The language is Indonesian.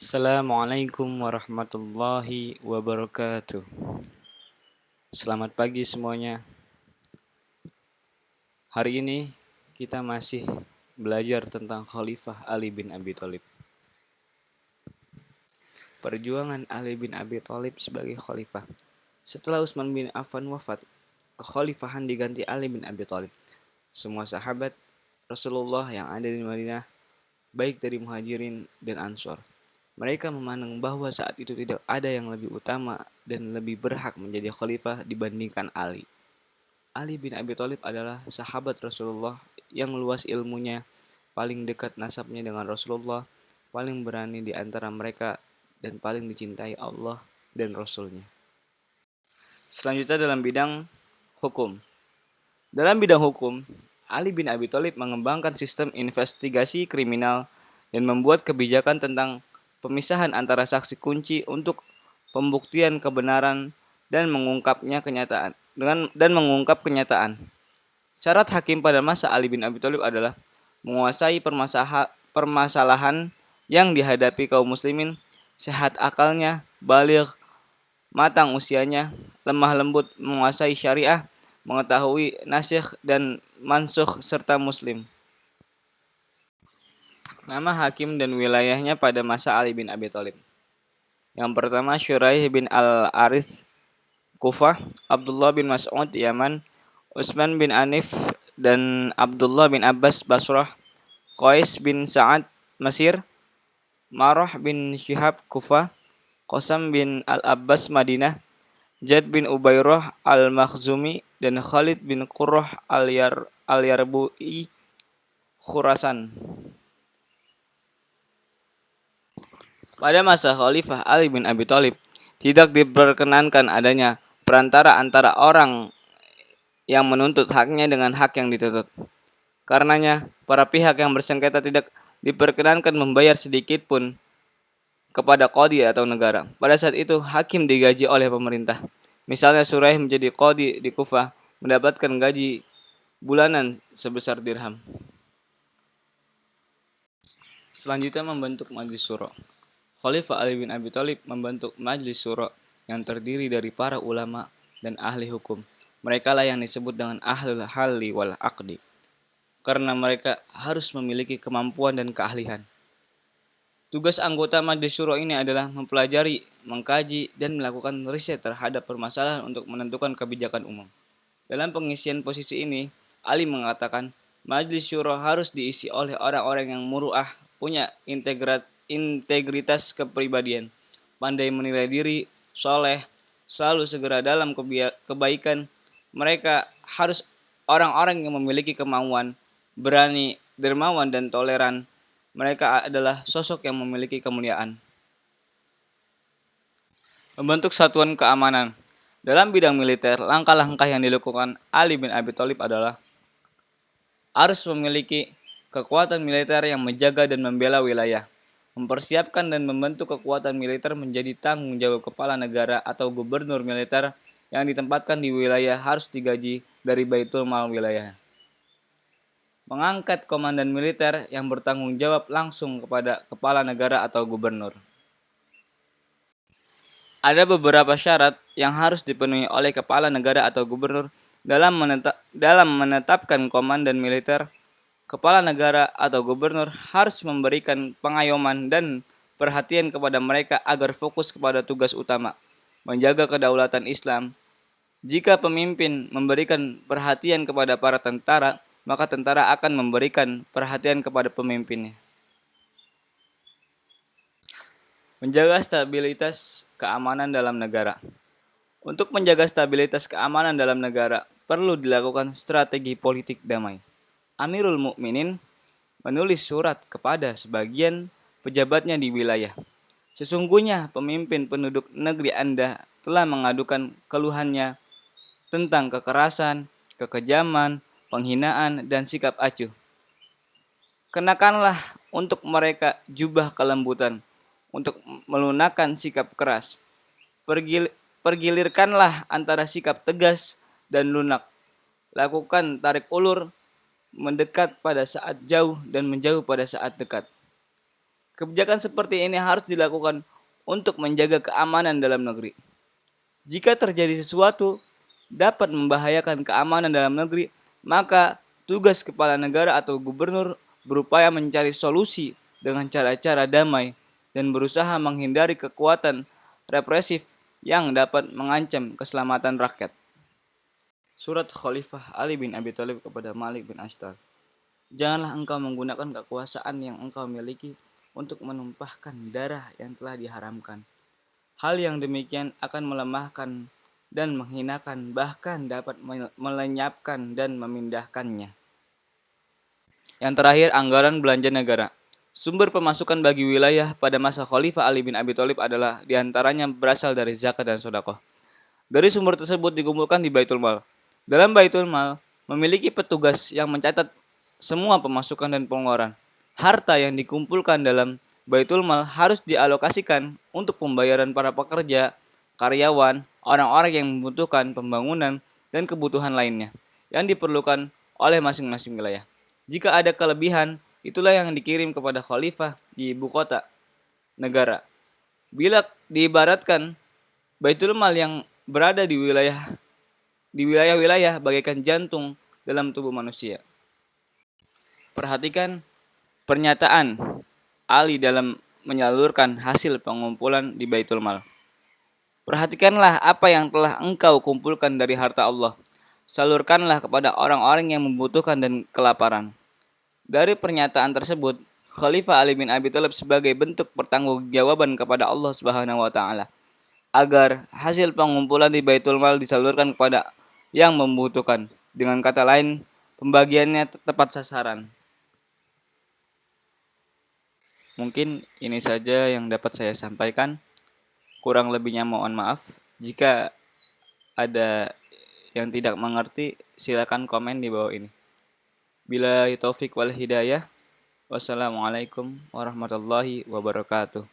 Assalamualaikum warahmatullahi wabarakatuh. Selamat pagi semuanya. Hari ini kita masih belajar tentang Khalifah Ali bin Abi Thalib. Perjuangan Ali bin Abi Thalib sebagai khalifah. Setelah Utsman bin Affan wafat, kekhalifahan diganti Ali bin Abi Thalib. Semua sahabat Rasulullah yang ada di Madinah, baik dari Muhajirin dan Ansor, mereka memandang bahwa saat itu tidak ada yang lebih utama dan lebih berhak menjadi khalifah dibandingkan Ali. Ali bin Abi Thalib adalah sahabat Rasulullah yang luas ilmunya, paling dekat nasabnya dengan Rasulullah, paling berani di antara mereka, dan paling dicintai Allah dan Rasulnya. Selanjutnya dalam bidang hukum. Dalam bidang hukum, Ali bin Abi Thalib mengembangkan sistem investigasi kriminal dan membuat kebijakan tentang pemisahan antara saksi kunci untuk pembuktian kebenaran dan mengungkap kenyataan. Syarat hakim pada masa Ali bin Abi Thalib adalah menguasai permasalahan yang dihadapi kaum muslimin, sehat akalnya, baligh, matang usianya, lemah lembut, menguasai syariah, mengetahui nasikh dan mansukh serta muslim. Nama hakim dan wilayahnya pada masa Ali bin Abi Thalib. Yang pertama Syuraih bin Al-Aris Kufah, Abdullah bin Mas'ud Yaman, Utsman bin Anif dan Abdullah bin Abbas Basrah, Qais bin Sa'ad Mesir, Marah bin Syihab Kufah, Qasam bin Al-Abbas Madinah, Zaid bin Ubairah Al-Makhzumi dan Khalid bin Qurrah Al-Yarbu'i Khurasan. Pada masa Khalifah Ali bin Abi Thalib, tidak diperkenankan adanya perantara antara orang yang menuntut haknya dengan hak yang dituntut. Karenanya, para pihak yang bersengketa tidak diperkenankan membayar sedikit pun kepada qadhi atau negara. Pada saat itu, hakim digaji oleh pemerintah. Misalnya Suraih menjadi qadhi di Kufah, mendapatkan gaji bulanan sebesar dirham. Selanjutnya membentuk Majlis Syuro. Khalifah Ali bin Abi Thalib membentuk Majlis Syuro yang terdiri dari para ulama dan ahli hukum. Mereka lah yang disebut dengan ahlul halli wal aqdi, karena mereka harus memiliki kemampuan dan keahlian. Tugas anggota Majlis Syuro ini adalah mempelajari, mengkaji, dan melakukan riset terhadap permasalahan untuk menentukan kebijakan umum. Dalam pengisian posisi ini, Ali mengatakan, Majlis Syuro harus diisi oleh orang-orang yang muru'ah, punya integritas kepribadian, pandai menilai diri, soleh, selalu segera dalam kebaikan. Mereka harus orang-orang yang memiliki kemauan, berani, dermawan, dan toleran. Mereka adalah sosok yang memiliki kemuliaan. Membentuk satuan keamanan. Dalam bidang militer, langkah-langkah yang dilakukan Ali bin Abi Thalib adalah harus memiliki kekuatan militer yang menjaga dan membela wilayah, mempersiapkan dan membentuk kekuatan militer menjadi tanggung jawab kepala negara atau gubernur militer yang ditempatkan di wilayah harus digaji dari Baitul Mal wilayah. Mengangkat komandan militer yang bertanggung jawab langsung kepada kepala negara atau gubernur. Ada beberapa syarat yang harus dipenuhi oleh kepala negara atau gubernur dalam menetapkan komandan militer. Kepala negara atau gubernur harus memberikan pengayoman dan perhatian kepada mereka agar fokus kepada tugas utama, menjaga kedaulatan Islam. Jika pemimpin memberikan perhatian kepada para tentara, maka tentara akan memberikan perhatian kepada pemimpinnya. Menjaga stabilitas keamanan dalam negara. Untuk menjaga stabilitas keamanan dalam negara, perlu dilakukan strategi politik damai. Amirul Mukminin menulis surat kepada sebagian pejabatnya di wilayah. Sesungguhnya pemimpin penduduk negeri Anda telah mengadukan keluhannya tentang kekerasan, kekejaman, penghinaan, dan sikap acuh. Kenakanlah untuk mereka jubah kelembutan untuk melunakkan sikap keras. Pergilirkanlah antara sikap tegas dan lunak. Lakukan tarik ulur, mendekat pada saat jauh dan menjauh pada saat dekat. Kebijakan seperti ini harus dilakukan untuk menjaga keamanan dalam negeri. Jika terjadi sesuatu dapat membahayakan keamanan dalam negeri, maka tugas kepala negara atau gubernur berupaya mencari solusi dengan cara-cara damai dan berusaha menghindari kekuatan represif yang dapat mengancam keselamatan rakyat. Surat Khalifah Ali bin Abi Thalib kepada Malik bin Ashtar. Janganlah engkau menggunakan kekuasaan yang engkau miliki untuk menumpahkan darah yang telah diharamkan. Hal yang demikian akan melemahkan dan menghinakan, bahkan dapat melenyapkan dan memindahkannya. Yang terakhir, anggaran belanja negara. Sumber pemasukan bagi wilayah pada masa Khalifah Ali bin Abi Thalib adalah diantaranya berasal dari zakat dan sedekah. Dari sumber tersebut dikumpulkan di Baitul Mal. Dalam Baitul Mal memiliki petugas yang mencatat semua pemasukan dan pengeluaran. Harta yang dikumpulkan dalam Baitul Mal harus dialokasikan untuk pembayaran para pekerja, karyawan, orang-orang yang membutuhkan pembangunan, dan kebutuhan lainnya yang diperlukan oleh masing-masing wilayah. Jika ada kelebihan, itulah yang dikirim kepada khalifah di ibu kota negara. Bila diibaratkan Baitul Mal yang berada di wilayah-wilayah bagaikan jantung dalam tubuh manusia. Perhatikan pernyataan Ali dalam menyalurkan hasil pengumpulan di Baitul Mal. Perhatikanlah apa yang telah engkau kumpulkan dari harta Allah. Salurkanlah kepada orang-orang yang membutuhkan dan kelaparan. Dari pernyataan tersebut, Khalifah Ali bin Abi Thalib sebagai bentuk pertanggungjawaban kepada Allah Subhanahu wa taala agar hasil pengumpulan di Baitul Mal disalurkan kepada yang membutuhkan. Dengan kata lain, pembagiannya tepat sasaran. Mungkin ini saja yang dapat saya sampaikan. Kurang lebihnya mohon maaf. Jika ada yang tidak mengerti, silakan komen di bawah ini. Billahi taufik wal hidayah. Wassalamualaikum warahmatullahi wabarakatuh.